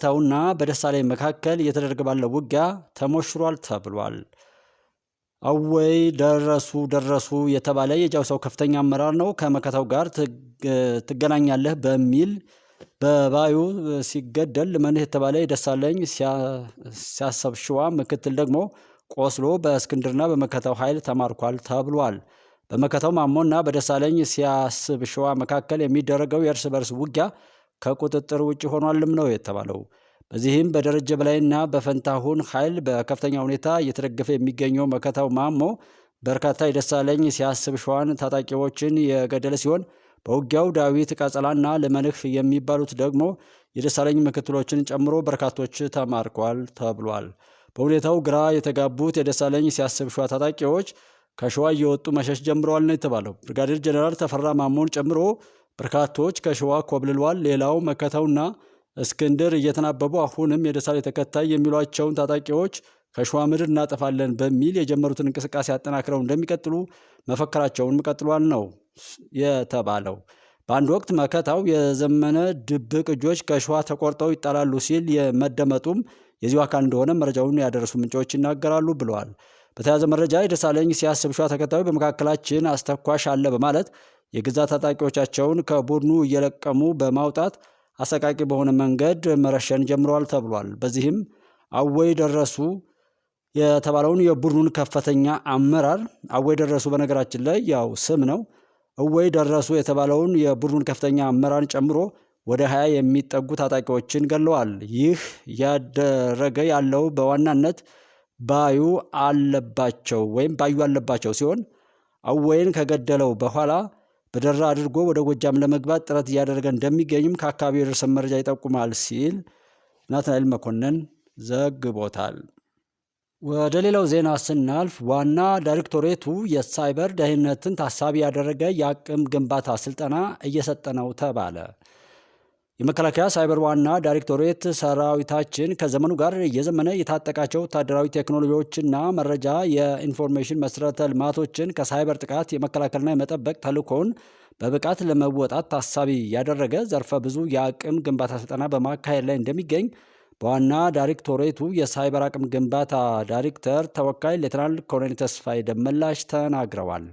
ተውና በደሳለኝ መካከል እየተደረገ ባለው ውጊያ ተሞሽሯል ተብሏል። አወይ ደረሱ የተባለ የጃውሳው ከፍተኛ አመራር ነው ከመከታው ጋር ትገናኛለህ በሚል በባዩ ሲገደል መንህ የተባለ የደሳለኝ ሲያሰብ ሸዋ ምክትል ደግሞ ቆስሎ በእስክንድርና በመከታው ኃይል ተማርኳል ተብሏል። በመከታው ማሞና በደሳለኝ ሲያስብ ሸዋ መካከል የሚደረገው የእርስ በርስ ውጊያ ከቁጥጥር ውጭ ሆኗልም ነው የተባለው። በዚህም በደረጀ በላይና በፈንታሁን ኃይል በከፍተኛ ሁኔታ እየተደገፈ የሚገኘው መከታው ማሞ በርካታ የደሳለኝ ሲያስብ ሸዋን ታጣቂዎችን የገደለ ሲሆን በውጊያው ዳዊት ቀጸላና ለመንህ የሚባሉት ደግሞ የደሳለኝ ምክትሎችን ጨምሮ በርካቶች ተማርከዋል ተብሏል። በሁኔታው ግራ የተጋቡት የደሳለኝ ሲያስብ ሸዋ ታጣቂዎች ከሸዋ እየወጡ መሸሽ ጀምረዋል ነው የተባለው። ብርጋዴር ጀነራል ተፈራ ማሞን ጨምሮ በርካቶች ከሸዋ ኮብልሏል። ሌላው መከታውና እስክንድር እየተናበቡ አሁንም የደሳለኝ ተከታይ የሚሏቸውን ታጣቂዎች ከሸዋ ምድር እናጠፋለን በሚል የጀመሩትን እንቅስቃሴ አጠናክረው እንደሚቀጥሉ መፈከራቸውን ቀጥሏል ነው የተባለው። በአንድ ወቅት መከታው የዘመነ ድብቅ እጆች ከሸዋ ተቆርጠው ይጣላሉ ሲል የመደመጡም የዚሁ አካል እንደሆነ መረጃውን ያደረሱ ምንጮች ይናገራሉ ብለዋል። በተያያዘ መረጃ የደሳለኝ ሲያስብ ሸዋ ተከታዩ በመካከላችን አስተኳሽ አለ በማለት የግዛት ታጣቂዎቻቸውን ከቡድኑ እየለቀሙ በማውጣት አሰቃቂ በሆነ መንገድ መረሸን ጀምረዋል ተብሏል። በዚህም አወይ ደረሱ የተባለውን የቡድኑን ከፍተኛ አመራር አወይ ደረሱ በነገራችን ላይ ያው ስም ነው። እወይ ደረሱ የተባለውን የቡድኑን ከፍተኛ አመራር ጨምሮ ወደ 20 የሚጠጉ ታጣቂዎችን ገለዋል። ይህ ያደረገ ያለው በዋናነት ባዩ አለባቸው ሲሆን አወይን ከገደለው በኋላ በደራ አድርጎ ወደ ጎጃም ለመግባት ጥረት እያደረገ እንደሚገኝም ከአካባቢው የደረሰ መረጃ ይጠቁማል ሲል ናትናኤል መኮንን ዘግቦታል። ወደ ሌላው ዜና ስናልፍ ዋና ዳይሬክቶሬቱ የሳይበር ደህንነትን ታሳቢ ያደረገ የአቅም ግንባታ ስልጠና እየሰጠ ነው ተባለ። የመከላከያ ሳይበር ዋና ዳይሬክቶሬት ሰራዊታችን ከዘመኑ ጋር እየዘመነ የታጠቃቸው ወታደራዊ ቴክኖሎጂዎችና መረጃ የኢንፎርሜሽን መሰረተ ልማቶችን ከሳይበር ጥቃት የመከላከልና የመጠበቅ ተልዕኮውን በብቃት ለመወጣት ታሳቢ ያደረገ ዘርፈ ብዙ የአቅም ግንባታ ስልጠና በማካሄድ ላይ እንደሚገኝ በዋና ዳይሬክቶሬቱ የሳይበር አቅም ግንባታ ዳይሬክተር ተወካይ ሌተናል ኮሎኔል ተስፋዬ ደመላሽ ተናግረዋል።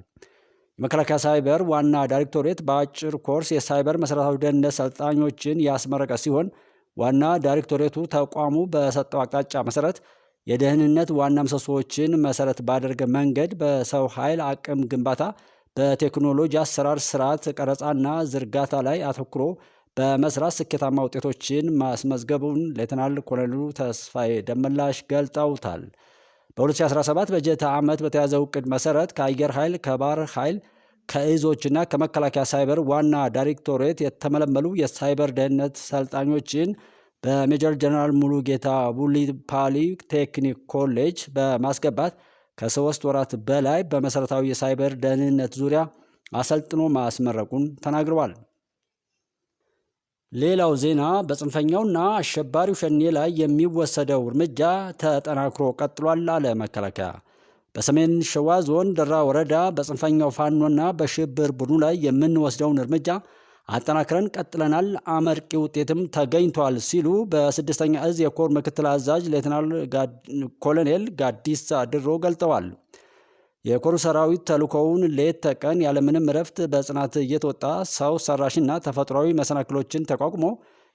የመከላከያ ሳይበር ዋና ዳይሬክቶሬት በአጭር ኮርስ የሳይበር መሰረታዊ ደህንነት ሰልጣኞችን ያስመረቀ ሲሆን ዋና ዳይሬክቶሬቱ ተቋሙ በሰጠው አቅጣጫ መሰረት የደህንነት ዋና ምሰሶዎችን መሰረት ባደረገ መንገድ በሰው ኃይል አቅም ግንባታ፣ በቴክኖሎጂ አሰራር ስርዓት ቀረጻና ዝርጋታ ላይ አተኩሮ በመስራት ስኬታማ ውጤቶችን ማስመዝገቡን ሌተናል ኮሎኔሉ ተስፋዬ ደመላሽ ገልጠውታል። በ2017 በጀት ዓመት በተያዘው እቅድ መሰረት ከአየር ኃይል፣ ከባህር ኃይል፣ ከእዞችና ከመከላከያ ሳይበር ዋና ዳይሬክቶሬት የተመለመሉ የሳይበር ደህንነት ሰልጣኞችን በሜጀር ጀነራል ሙሉጌታ ቡሊፓሊ ቴክኒክ ኮሌጅ በማስገባት ከ3 ወራት በላይ በመሰረታዊ የሳይበር ደህንነት ዙሪያ አሰልጥኖ ማስመረቁን ተናግረዋል። ሌላው ዜና በጽንፈኛውና አሸባሪው ሸኔ ላይ የሚወሰደው እርምጃ ተጠናክሮ ቀጥሏል አለ መከላከያ። በሰሜን ሸዋ ዞን ደራ ወረዳ በጽንፈኛው ፋኖና በሽብር ቡድኑ ላይ የምንወስደውን እርምጃ አጠናክረን ቀጥለናል፣ አመርቂ ውጤትም ተገኝቷል ሲሉ በ6ኛ እዝ የኮር ምክትል አዛዥ ሌተናል ኮሎኔል ጋዲሳ ድሮ ገልጠዋል። የኮሩ ሰራዊት ተልዕኮውን ሌት ተቀን ያለምንም እረፍት በጽናት እየተወጣ ሰው ሰራሽና ተፈጥሯዊ መሰናክሎችን ተቋቁሞ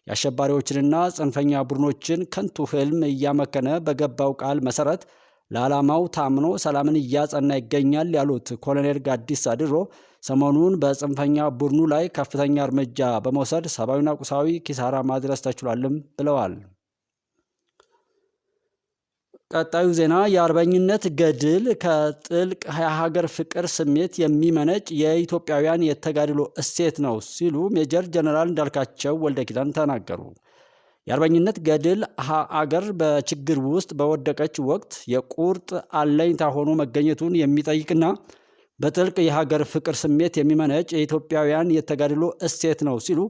የአሸባሪዎችንና ጽንፈኛ ቡድኖችን ከንቱ ህልም እያመከነ በገባው ቃል መሰረት ለዓላማው ታምኖ ሰላምን እያጸና ይገኛል ያሉት ኮሎኔል ጋዲሳ ድሮ ሰሞኑን በጽንፈኛ ቡድኑ ላይ ከፍተኛ እርምጃ በመውሰድ ሰብአዊና ቁሳዊ ኪሳራ ማድረስ ተችሏልም ብለዋል። ቀጣዩ ዜና የአርበኝነት ገድል ከጥልቅ የሀገር ፍቅር ስሜት የሚመነጭ የኢትዮጵያውያን የተጋድሎ እሴት ነው ሲሉ ሜጀር ጀነራል እንዳልካቸው ወልደ ኪዳን ተናገሩ። የአርበኝነት ገድል አገር በችግር ውስጥ በወደቀች ወቅት የቁርጥ አለኝታ ሆኖ መገኘቱን የሚጠይቅና በጥልቅ የሀገር ፍቅር ስሜት የሚመነጭ የኢትዮጵያውያን የተጋድሎ እሴት ነው ሲሉ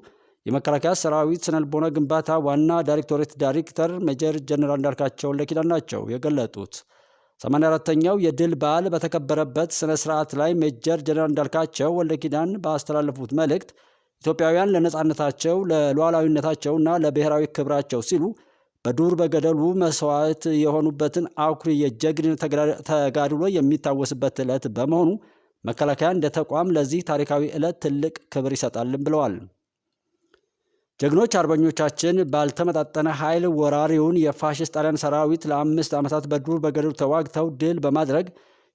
የመከላከያ ሰራዊት ስነልቦና ግንባታ ዋና ዳይሬክቶሬት ዳይሬክተር ሜጀር ጀነራል እንዳልካቸው ወልደ ኪዳን ናቸው የገለጡት። 84ኛው የድል በዓል በተከበረበት ስነ ስርዓት ላይ ሜጀር ጀነራል እንዳልካቸው ወልደ ኪዳን ባስተላለፉት መልእክት ኢትዮጵያውያን ለነጻነታቸው፣ ለሉዓላዊነታቸውና ለብሔራዊ ክብራቸው ሲሉ በዱር በገደሉ መስዋዕት የሆኑበትን አኩሪ የጀግንነት ተጋድሎ የሚታወስበት ዕለት በመሆኑ መከላከያ እንደ ተቋም ለዚህ ታሪካዊ ዕለት ትልቅ ክብር ይሰጣልን ብለዋል። ጀግኖች አርበኞቻችን ባልተመጣጠነ ኃይል ወራሪውን የፋሽስት ጣሊያን ሰራዊት ለ5 ዓመታት በዱር በገደሉ ተዋግተው ድል በማድረግ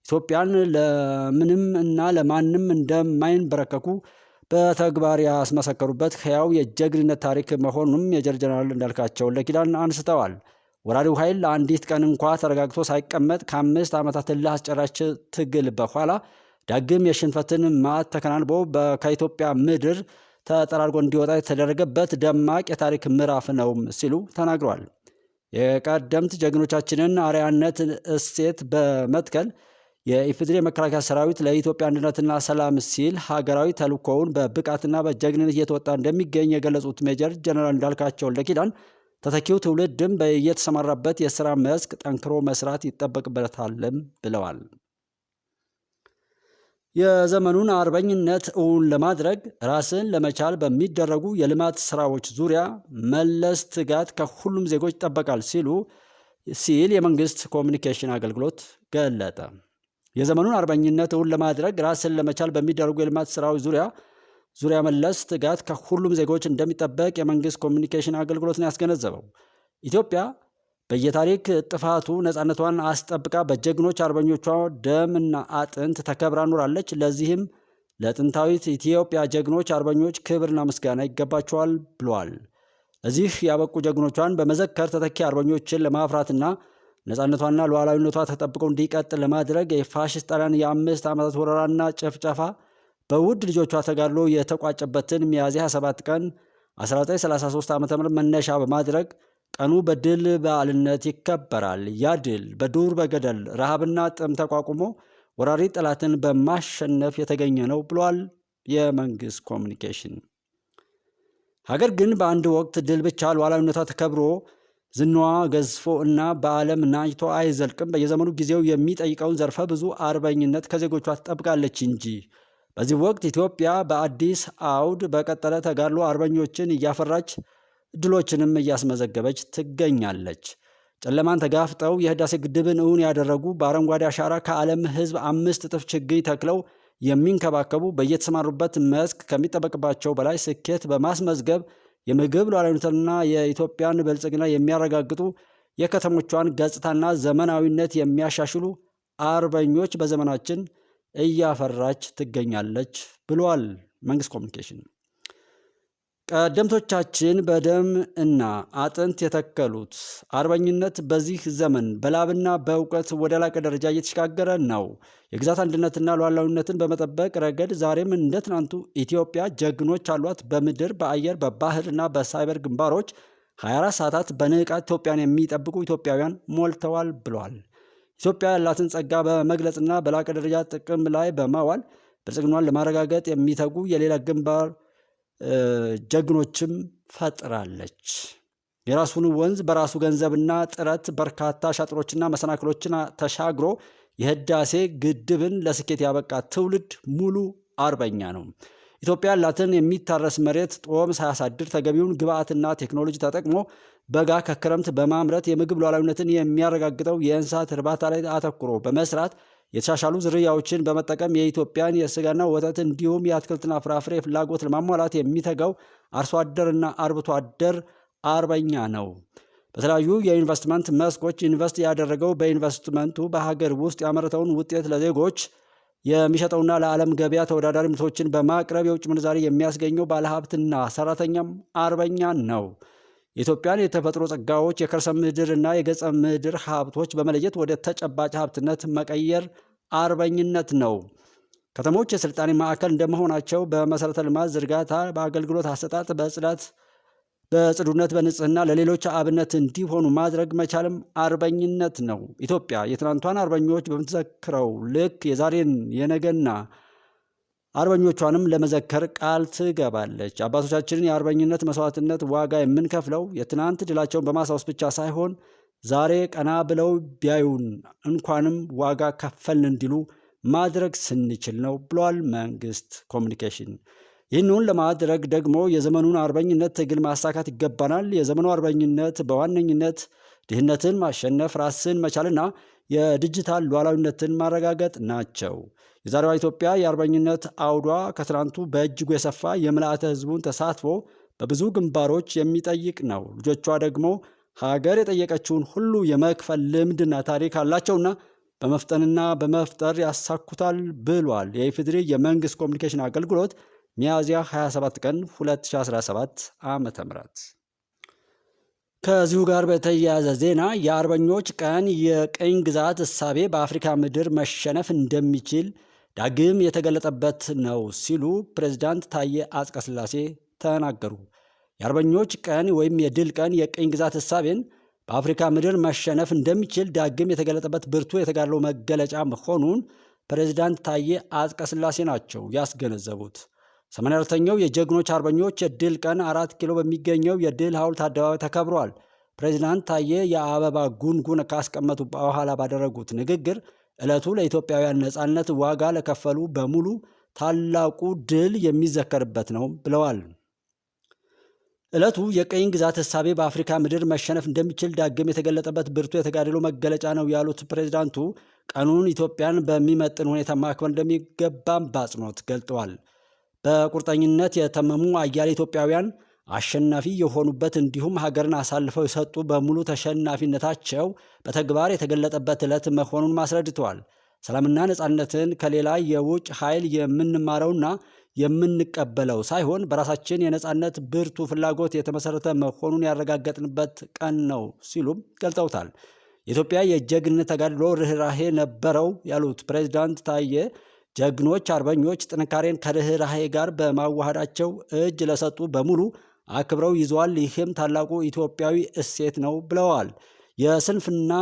ኢትዮጵያን ለምንም እና ለማንም እንደማይንበረከኩ በተግባር ያስመሰከሩበት ሕያው የጀግንነት ታሪክ መሆኑንም ሜጀር ጀነራል እንዳልካቸው ወልደኪዳን አንስተዋል። ወራሪው ኃይል ለአንዲት ቀን እንኳ ተረጋግቶ ሳይቀመጥ ከ5 ዓመታት እልህ አስጨራሽ ትግል በኋላ ዳግም የሽንፈትን ማት ተከናንቦ ከኢትዮጵያ ምድር ተጠራርጎ እንዲወጣ የተደረገበት ደማቅ የታሪክ ምዕራፍ ነው ሲሉ ተናግረዋል። የቀደምት ጀግኖቻችንን አርአያነት እሴት በመትከል የኢፌዴሪ መከላከያ ሰራዊት ለኢትዮጵያ አንድነትና ሰላም ሲል ሀገራዊ ተልዕኮውን በብቃትና በጀግንነት እየተወጣ እንደሚገኝ የገለጹት ሜጀር ጀነራል እንዳልካቸው ወልደኪዳን ተተኪው ትውልድም በየተሰማራበት የስራ መስክ ጠንክሮ መስራት ይጠበቅበታልም ብለዋል። የዘመኑን አርበኝነት እውን ለማድረግ ራስን ለመቻል በሚደረጉ የልማት ስራዎች ዙሪያ መለስ ትጋት ከሁሉም ዜጎች ይጠበቃል ሲል የመንግስት ኮሚኒኬሽን አገልግሎት ገለጠ። የዘመኑን አርበኝነት እውን ለማድረግ ራስን ለመቻል በሚደረጉ የልማት ስራዎች ዙሪያ መለስ ትጋት ከሁሉም ዜጎች እንደሚጠበቅ የመንግስት ኮሚኒኬሽን አገልግሎት ነው ያስገነዘበው። ኢትዮጵያ በየታሪክ ጥፋቱ ነፃነቷን አስጠብቃ በጀግኖች አርበኞቿ ደምና አጥንት ተከብራ ኖራለች። ለዚህም ለጥንታዊት ኢትዮጵያ ጀግኖች አርበኞች ክብርና ምስጋና ይገባቸዋል ብሏል። ለዚህ ያበቁ ጀግኖቿን በመዘከር ተተኪ አርበኞችን ለማፍራትና ነፃነቷና ሉዓላዊነቷ ተጠብቆ እንዲቀጥል ለማድረግ የፋሽስት ጣሊያን የ5 ዓመታት ወረራና ጭፍጨፋ በውድ ልጆቿ ተጋድሎ የተቋጨበትን ሚያዝያ 7 ቀን 1933 ዓ.ም መነሻ በማድረግ ቀኑ በድል በዓልነት ይከበራል። ያ ድል በዱር በገደል ረሃብና ጥም ተቋቁሞ ወራሪ ጠላትን በማሸነፍ የተገኘ ነው ብሏል የመንግስት ኮሚኒኬሽን። ሀገር ግን በአንድ ወቅት ድል ብቻ ሉዓላዊነቷ ተከብሮ ዝናዋ ገዝፎ እና በዓለም ናኝቶ አይዘልቅም። በየዘመኑ ጊዜው የሚጠይቀውን ዘርፈ ብዙ አርበኝነት ከዜጎቿ ትጠብቃለች እንጂ። በዚህ ወቅት ኢትዮጵያ በአዲስ አውድ በቀጠለ ተጋድሎ አርበኞችን እያፈራች ድሎችንም እያስመዘገበች ትገኛለች። ጨለማን ተጋፍጠው የህዳሴ ግድብን እውን ያደረጉ በአረንጓዴ አሻራ ከዓለም ሕዝብ 5 እጥፍ ችግኝ ተክለው የሚንከባከቡ በየተሰማሩበት መስክ ከሚጠበቅባቸው በላይ ስኬት በማስመዝገብ የምግብ ሉዓላዊነትና የኢትዮጵያን ብልጽግና የሚያረጋግጡ የከተሞቿን ገጽታና ዘመናዊነት የሚያሻሽሉ አርበኞች በዘመናችን እያፈራች ትገኛለች ብሏል መንግስት ኮሚኒኬሽን። ቀደምቶቻችን በደም እና አጥንት የተከሉት አርበኝነት በዚህ ዘመን በላብና በእውቀት ወደ ላቀ ደረጃ እየተሸጋገረ ነው። የግዛት አንድነትና ሉዓላዊነትን በመጠበቅ ረገድ ዛሬም እንደ ትናንቱ ኢትዮጵያ ጀግኖች አሏት። በምድር፣ በአየር፣ በባህር እና በሳይበር ግንባሮች 24 ሰዓታት በንቃት ኢትዮጵያን የሚጠብቁ ኢትዮጵያውያን ሞልተዋል ብሏል። ኢትዮጵያ ያላትን ጸጋ በመግለጽና በላቀ ደረጃ ጥቅም ላይ በማዋል ብልጽግናዋን ለማረጋገጥ የሚተጉ የሌላ ግንባር ጀግኖችም ፈጥራለች። የራሱን ወንዝ በራሱ ገንዘብና ጥረት በርካታ ሻጥሮችና መሰናክሎችን ተሻግሮ የህዳሴ ግድብን ለስኬት ያበቃ ትውልድ ሙሉ አርበኛ ነው። ኢትዮጵያ ያላትን የሚታረስ መሬት ጦም ሳያሳድር ተገቢውን ግብዓትና ቴክኖሎጂ ተጠቅሞ በጋ ከክረምት በማምረት የምግብ ሉዓላዊነትን የሚያረጋግጠው የእንስሳት እርባታ ላይ አተኩሮ በመስራት የተሻሻሉ ዝርያዎችን በመጠቀም የኢትዮጵያን የስጋና ወተት እንዲሁም የአትክልትና ፍራፍሬ ፍላጎት ለማሟላት የሚተጋው አርሶ አደርና አርብቶ አደር አርበኛ ነው። በተለያዩ የኢንቨስትመንት መስኮች ኢንቨስት ያደረገው በኢንቨስትመንቱ በሀገር ውስጥ ያመረተውን ውጤት ለዜጎች የሚሸጠውና ለዓለም ገበያ ተወዳዳሪ ምርቶችን በማቅረብ የውጭ ምንዛሪ የሚያስገኘው ባለሀብትና ሰራተኛም አርበኛ ነው። የኢትዮጵያን የተፈጥሮ ጸጋዎች የከርሰ ምድርና የገጸ ምድር ሀብቶች በመለየት ወደ ተጨባጭ ሀብትነት መቀየር አርበኝነት ነው። ከተሞች የስልጣኔ ማዕከል እንደመሆናቸው በመሰረተ ልማት ዝርጋታ፣ በአገልግሎት አሰጣጥ፣ በጽዱነት፣ በንጽህና ለሌሎች አብነት እንዲሆኑ ማድረግ መቻልም አርበኝነት ነው። ኢትዮጵያ የትናንቷን አርበኞች በምትዘክረው ልክ የዛሬን የነገና አርበኞቿንም ለመዘከር ቃል ትገባለች። አባቶቻችንን የአርበኝነት መስዋዕትነት ዋጋ የምንከፍለው የትናንት ድላቸውን በማስታወስ ብቻ ሳይሆን ዛሬ ቀና ብለው ቢያዩን እንኳንም ዋጋ ከፈልን እንዲሉ ማድረግ ስንችል ነው ብሏል መንግስት ኮሚኒኬሽን። ይህንን ለማድረግ ደግሞ የዘመኑን አርበኝነት ትግል ማሳካት ይገባናል። የዘመኑ አርበኝነት በዋነኝነት ድህነትን ማሸነፍ፣ ራስን መቻልና የዲጂታል ሉዓላዊነትን ማረጋገጥ ናቸው። የዛሬዋ ኢትዮጵያ የአርበኝነት አውዷ ከትናንቱ በእጅጉ የሰፋ የምልአተ ሕዝቡን ተሳትፎ በብዙ ግንባሮች የሚጠይቅ ነው። ልጆቿ ደግሞ ሀገር የጠየቀችውን ሁሉ የመክፈል ልምድና ታሪክ አላቸውና በመፍጠንና በመፍጠር ያሳኩታል ብሏል የኢፌዴሪ የመንግስት ኮሚኒኬሽን አገልግሎት ሚያዝያ 27 ቀን 2017 ዓ.ም። ከዚሁ ጋር በተያያዘ ዜና የአርበኞች ቀን የቅኝ ግዛት እሳቤ በአፍሪካ ምድር መሸነፍ እንደሚችል ዳግም የተገለጠበት ነው ሲሉ ፕሬዝዳንት ታዬ አጽቀሥላሴ ተናገሩ። የአርበኞች ቀን ወይም የድል ቀን የቅኝ ግዛት እሳቤን በአፍሪካ ምድር መሸነፍ እንደሚችል ዳግም የተገለጠበት ብርቱ የተጋድሎ መገለጫ መሆኑን ፕሬዝዳንት ታዬ አጽቀሥላሴ ናቸው ያስገነዘቡት። 84ኛው የጀግኖች አርበኞች የድል ቀን 4 ኪሎ በሚገኘው የድል ሐውልት አደባባይ ተከብሯል። ፕሬዝዳንት ታዬ የአበባ ጉንጉን ካስቀመጡ በኋላ ባደረጉት ንግግር ዕለቱ ለኢትዮጵያውያን ነፃነት ዋጋ ለከፈሉ በሙሉ ታላቁ ድል የሚዘከርበት ነው ብለዋል። ዕለቱ የቅኝ ግዛት እሳቤ በአፍሪካ ምድር መሸነፍ እንደሚችል ዳግም የተገለጠበት ብርቱ የተጋድሎ መገለጫ ነው ያሉት ፕሬዝዳንቱ ቀኑን ኢትዮጵያን በሚመጥን ሁኔታ ማክበር እንደሚገባም በአጽንኦት ገልጠዋል። በቁርጠኝነት የተመሙ አያሌ ኢትዮጵያውያን አሸናፊ የሆኑበት እንዲሁም ሀገርን አሳልፈው የሰጡ በሙሉ ተሸናፊነታቸው በተግባር የተገለጠበት ዕለት መሆኑን አስረድተዋል። ሰላምና ነፃነትን ከሌላ የውጭ ኃይል የምንማረውና የምንቀበለው ሳይሆን በራሳችን የነፃነት ብርቱ ፍላጎት የተመሰረተ መሆኑን ያረጋገጥንበት ቀን ነው ሲሉም ገልጸውታል። የኢትዮጵያ የጀግንነት ተጋድሎ ርኅራሄ ነበረው ያሉት ፕሬዝዳንት ታዬ ጀግኖች አርበኞች ጥንካሬን ከርኅራሄ ጋር በማዋሃዳቸው እጅ ለሰጡ በሙሉ አክብረው ይዘዋል። ይህም ታላቁ ኢትዮጵያዊ እሴት ነው ብለዋል። የስንፍና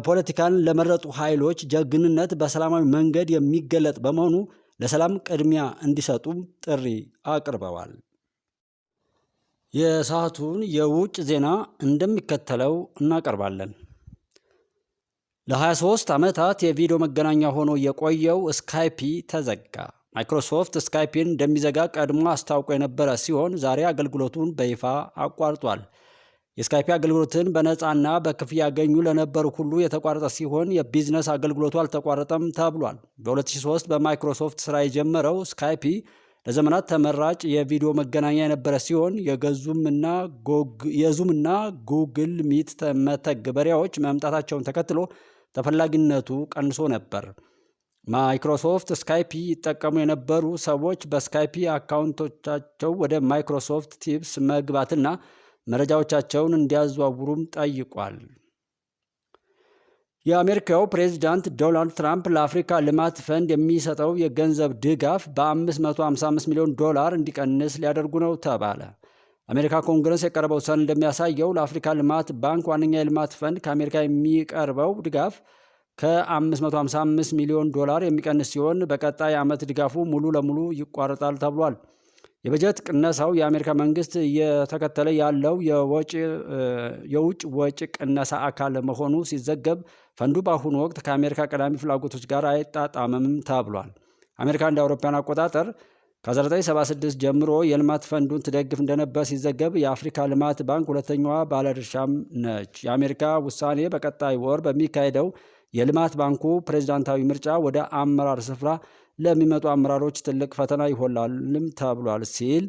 ፖለቲካን ለመረጡ ኃይሎች ጀግንነት በሰላማዊ መንገድ የሚገለጥ በመሆኑ ለሰላም ቅድሚያ እንዲሰጡም ጥሪ አቅርበዋል። የሰዓቱን የውጭ ዜና እንደሚከተለው እናቀርባለን። ለ23 ዓመታት የቪዲዮ መገናኛ ሆኖ የቆየው ስካይፒ ተዘጋ። ማይክሮሶፍት ስካይፒን እንደሚዘጋ ቀድሞ አስታውቆ የነበረ ሲሆን ዛሬ አገልግሎቱን በይፋ አቋርጧል። የስካይፒ አገልግሎትን በነፃና በክፍያ ያገኙ ለነበሩ ሁሉ የተቋረጠ ሲሆን የቢዝነስ አገልግሎቱ አልተቋረጠም ተብሏል። በ2003 በማይክሮሶፍት ስራ የጀመረው ስካይፒ ለዘመናት ተመራጭ የቪዲዮ መገናኛ የነበረ ሲሆን የዙምና ጉግል ሚት መተግበሪያዎች መምጣታቸውን ተከትሎ ተፈላጊነቱ ቀንሶ ነበር። ማይክሮሶፍት ስካይፒ ይጠቀሙ የነበሩ ሰዎች በስካይፒ አካውንቶቻቸው ወደ ማይክሮሶፍት ቲምስ መግባትና መረጃዎቻቸውን እንዲያዘዋውሩም ጠይቋል። የአሜሪካው ፕሬዝዳንት ዶናልድ ትራምፕ ለአፍሪካ ልማት ፈንድ የሚሰጠው የገንዘብ ድጋፍ በ$555 ሚሊዮን እንዲቀንስ ሊያደርጉ ነው ተባለ። አሜሪካ ኮንግረስ የቀረበው ሰነድ እንደሚያሳየው ለአፍሪካ ልማት ባንክ ዋነኛ የልማት ፈንድ ከአሜሪካ የሚቀርበው ድጋፍ ከ$555 ሚሊዮን የሚቀንስ ሲሆን በቀጣይ ዓመት ድጋፉ ሙሉ ለሙሉ ይቋረጣል ተብሏል። የበጀት ቅነሳው የአሜሪካ መንግስት እየተከተለ ያለው የውጭ ወጪ ቅነሳ አካል መሆኑ ሲዘገብ ፈንዱ በአሁኑ ወቅት ከአሜሪካ ቀዳሚ ፍላጎቶች ጋር አይጣጣምም ተብሏል። አሜሪካ እንደ አውሮፓውያን አቆጣጠር ከ1976 ጀምሮ የልማት ፈንዱን ትደግፍ እንደነበር ሲዘገብ የአፍሪካ ልማት ባንክ ሁለተኛዋ ባለድርሻም ነች። የአሜሪካ ውሳኔ በቀጣይ ወር በሚካሄደው የልማት ባንኩ ፕሬዝዳንታዊ ምርጫ ወደ አመራር ስፍራ ለሚመጡ አመራሮች ትልቅ ፈተና ይሆናልም ተብሏል ሲል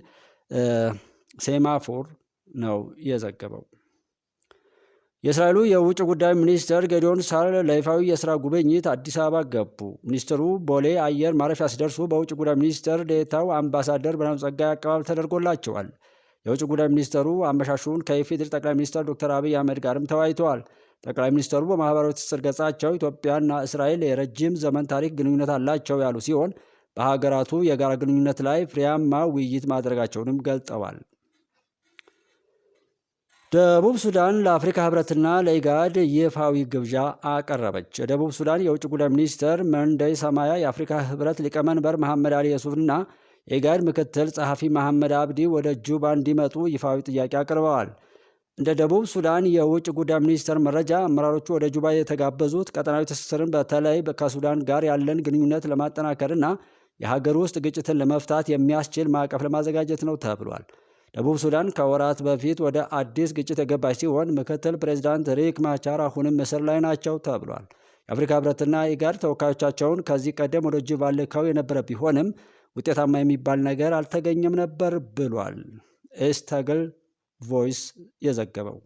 ሴማፎር ነው የዘገበው። የእስራኤሉ የውጭ ጉዳይ ሚኒስትር ጌዲዮን ሳር ለይፋዊ የስራ ጉብኝት አዲስ አበባ ገቡ። ሚኒስትሩ ቦሌ አየር ማረፊያ ሲደርሱ በውጭ ጉዳይ ሚኒስትር ዴኤታው አምባሳደር ብርሃኑ ጸጋይ አቀባበል ተደርጎላቸዋል። የውጭ ጉዳይ ሚኒስትሩ አመሻሹን ከኢፌዴሪ ጠቅላይ ሚኒስትር ዶክተር አብይ አህመድ ጋርም ተወያይተዋል። ጠቅላይ ሚኒስትሩ በማህበራዊ ትስስር ገጻቸው ኢትዮጵያና እስራኤል የረጅም ዘመን ታሪክ ግንኙነት አላቸው ያሉ ሲሆን በሀገራቱ የጋራ ግንኙነት ላይ ፍሬያማ ውይይት ማድረጋቸውንም ገልጸዋል። ደቡብ ሱዳን ለአፍሪካ ህብረትና ለኢጋድ ይፋዊ ግብዣ አቀረበች። የደቡብ ሱዳን የውጭ ጉዳይ ሚኒስትር መንደይ ሰማያ የአፍሪካ ህብረት ሊቀመንበር መሐመድ አሊ የሱፍና የኢጋድ ምክትል ጸሐፊ መሐመድ አብዲ ወደ ጁባ እንዲመጡ ይፋዊ ጥያቄ አቅርበዋል። እንደ ደቡብ ሱዳን የውጭ ጉዳይ ሚኒስቴር መረጃ አመራሮቹ ወደ ጁባ የተጋበዙት ቀጠናዊ ትስስርን በተለይ ከሱዳን ጋር ያለን ግንኙነት ለማጠናከርና የሀገር ውስጥ ግጭትን ለመፍታት የሚያስችል ማዕቀፍ ለማዘጋጀት ነው ተብሏል። ደቡብ ሱዳን ከወራት በፊት ወደ አዲስ ግጭት የገባች ሲሆን ምክትል ፕሬዚዳንት ሪክ ማቻር አሁንም እስር ላይ ናቸው ተብሏል። የአፍሪካ ህብረትና ኢጋድ ተወካዮቻቸውን ከዚህ ቀደም ወደ ጁባ ልከው የነበረ ቢሆንም ውጤታማ የሚባል ነገር አልተገኘም ነበር ብሏል። ኤስተግል ቮይስ የዘገበው።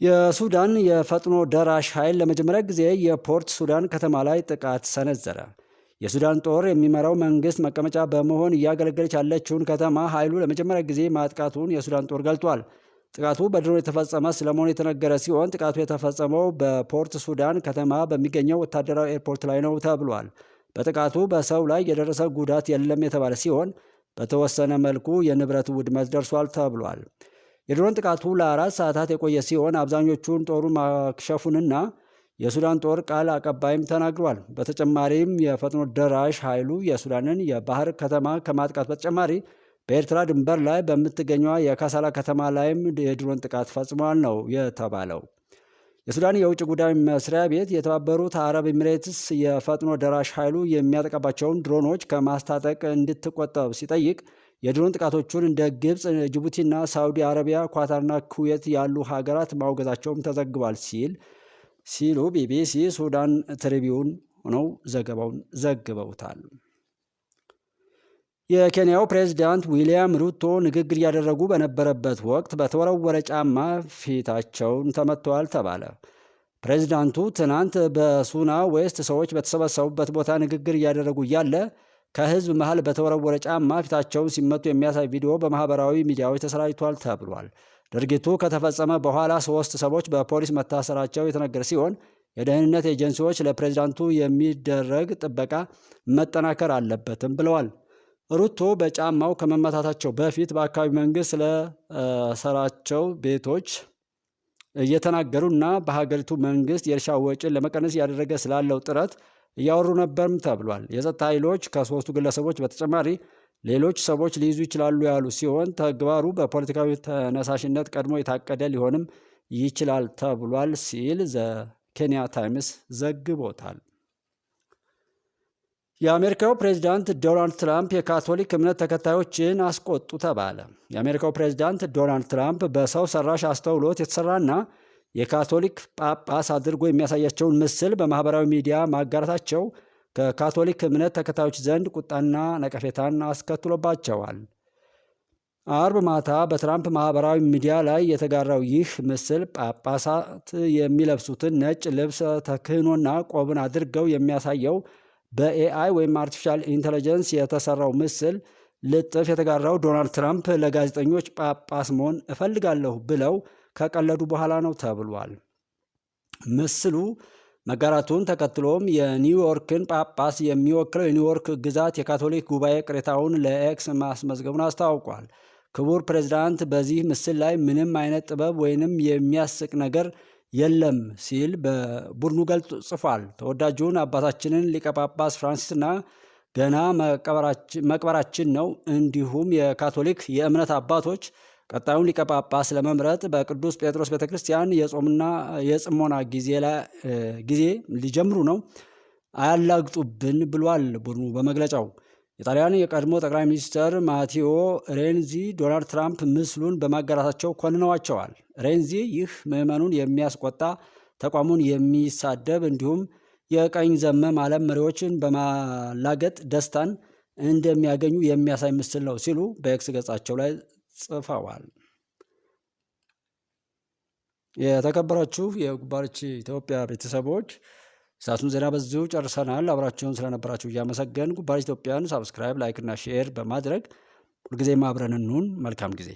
የሱዳን የፈጥኖ ደራሽ ኃይል ለመጀመሪያ ጊዜ የፖርት ሱዳን ከተማ ላይ ጥቃት ሰነዘረ። የሱዳን ጦር የሚመራው መንግስት መቀመጫ በመሆን እያገለገለች ያለችውን ከተማ ኃይሉ ለመጀመሪያ ጊዜ ማጥቃቱን የሱዳን ጦር ገልጧል። ጥቃቱ በድሮን የተፈጸመ ስለመሆኑ የተነገረ ሲሆን ጥቃቱ የተፈጸመው በፖርት ሱዳን ከተማ በሚገኘው ወታደራዊ ኤርፖርት ላይ ነው ተብሏል። በጥቃቱ በሰው ላይ የደረሰ ጉዳት የለም የተባለ ሲሆን በተወሰነ መልኩ የንብረት ውድመት ደርሷል ተብሏል። የድሮን ጥቃቱ ለ4 ሰዓታት የቆየ ሲሆን አብዛኞቹን ጦሩ ማክሸፉንና የሱዳን ጦር ቃል አቀባይም ተናግሯል። በተጨማሪም የፈጥኖ ደራሽ ኃይሉ የሱዳንን የባህር ከተማ ከማጥቃት በተጨማሪ በኤርትራ ድንበር ላይ በምትገኘዋ የካሳላ ከተማ ላይም የድሮን ጥቃት ፈጽሟል ነው የተባለው። የሱዳን የውጭ ጉዳይ መስሪያ ቤት የተባበሩት አረብ ኤሚሬትስ የፈጥኖ ደራሽ ኃይሉ የሚያጠቃባቸውን ድሮኖች ከማስታጠቅ እንድትቆጠብ ሲጠይቅ የድሮን ጥቃቶቹን እንደ ግብፅ፣ ጅቡቲና ሳውዲ አረቢያ፣ ኳታርና ኩዌት ያሉ ሀገራት ማውገዛቸውም ተዘግቧል ሲሉ ቢቢሲ፣ ሱዳን ትሪቢዩን ሆነው ዘገባውን ዘግበውታል። የኬንያው ፕሬዝዳንት ዊሊያም ሩቶ ንግግር እያደረጉ በነበረበት ወቅት በተወረወረ ጫማ ፊታቸውን ተመትተዋል ተባለ። ፕሬዝዳንቱ ትናንት በሱና ዌስት ሰዎች በተሰበሰቡበት ቦታ ንግግር እያደረጉ እያለ ከህዝብ መሃል በተወረወረ ጫማ ፊታቸውን ሲመቱ የሚያሳይ ቪዲዮ በማህበራዊ ሚዲያዎች ተሰራጭቷል ተብሏል። ድርጊቱ ከተፈጸመ በኋላ 3 ሰዎች በፖሊስ መታሰራቸው የተነገረ ሲሆን የደህንነት ኤጀንሲዎች ለፕሬዝዳንቱ የሚደረግ ጥበቃ መጠናከር አለበትም ብለዋል። ሩቶ በጫማው ከመመታታቸው በፊት በአካባቢ መንግስት ስለሰራቸው ቤቶች እየተናገሩና በሀገሪቱ መንግስት የእርሻ ወጪን ለመቀነስ እያደረገ ስላለው ጥረት እያወሩ ነበርም ተብሏል። የጸጥታ ኃይሎች ከ3ቱ ግለሰቦች በተጨማሪ ሌሎች ሰዎች ሊይዙ ይችላሉ ያሉ ሲሆን ተግባሩ በፖለቲካዊ ተነሳሽነት ቀድሞ የታቀደ ሊሆንም ይችላል ተብሏል ሲል ዘ ኬንያ ታይምስ ዘግቦታል። የአሜሪካው ፕሬዝዳንት ዶናልድ ትራምፕ የካቶሊክ እምነት ተከታዮችን አስቆጡ ተባለ። የአሜሪካው ፕሬዝዳንት ዶናልድ ትራምፕ በሰው ሰራሽ አስተውሎት የተሰራና የካቶሊክ ጳጳስ አድርጎ የሚያሳያቸውን ምስል በማህበራዊ ሚዲያ ማጋራታቸው ከካቶሊክ እምነት ተከታዮች ዘንድ ቁጣና ነቀፌታን አስከትሎባቸዋል። አርብ ማታ በትራምፕ ማህበራዊ ሚዲያ ላይ የተጋራው ይህ ምስል ጳጳሳት የሚለብሱትን ነጭ ልብስ ተክህኖና ቆብን አድርገው የሚያሳየው በኤአይ ወይም አርቲፊሻል ኢንተለጀንስ የተሰራው ምስል ልጥፍ የተጋራው ዶናልድ ትራምፕ ለጋዜጠኞች ጳጳስ መሆን እፈልጋለሁ ብለው ከቀለዱ በኋላ ነው ተብሏል። ምስሉ መጋራቱን ተከትሎም የኒውዮርክን ጳጳስ የሚወክለው የኒውዮርክ ግዛት የካቶሊክ ጉባኤ ቅሬታውን ለኤክስ ማስመዝገቡን አስታውቋል። ክቡር ፕሬዝዳንት፣ በዚህ ምስል ላይ ምንም አይነት ጥበብ ወይንም የሚያስቅ ነገር የለም ሲል በቡድኑ ገልጾ ጽፏል። ተወዳጁን አባታችንን ሊቀ ጳጳስ ፍራንሲስና ገና መቅበራችን ነው። እንዲሁም የካቶሊክ የእምነት አባቶች ቀጣዩን ሊቀ ጳጳስ ለመምረጥ በቅዱስ ጴጥሮስ ቤተክርስቲያን የጾምና የጽሞና ጊዜ ሊጀምሩ ነው፣ አያላግጡብን ብሏል ቡድኑ በመግለጫው። የጣሊያን የቀድሞ ጠቅላይ ሚኒስትር ማቴዎ ሬንዚ ዶናልድ ትራምፕ ምስሉን በማጋራታቸው ኮንነዋቸዋል። ሬንዚ ይህ ምዕመኑን የሚያስቆጣ፣ ተቋሙን የሚሳደብ እንዲሁም የቀኝ ዘመም ዓለም መሪዎችን በማላገጥ ደስታን እንደሚያገኙ የሚያሳይ ምስል ነው ሲሉ በኤክስ ገጻቸው ላይ ጽፈዋል። የተከበራችሁ የጉባለች ኢትዮጵያ ቤተሰቦች ሰዓቱን ዜና በዚሁ ጨርሰናል። አብራችሁን ስለነበራችሁ እያመሰገን ጉባለች ኢትዮጵያን ሳብስክራይብ፣ ላይክ እና ሼር በማድረግ ሁልጊዜም አብረን እንሁን። መልካም ጊዜ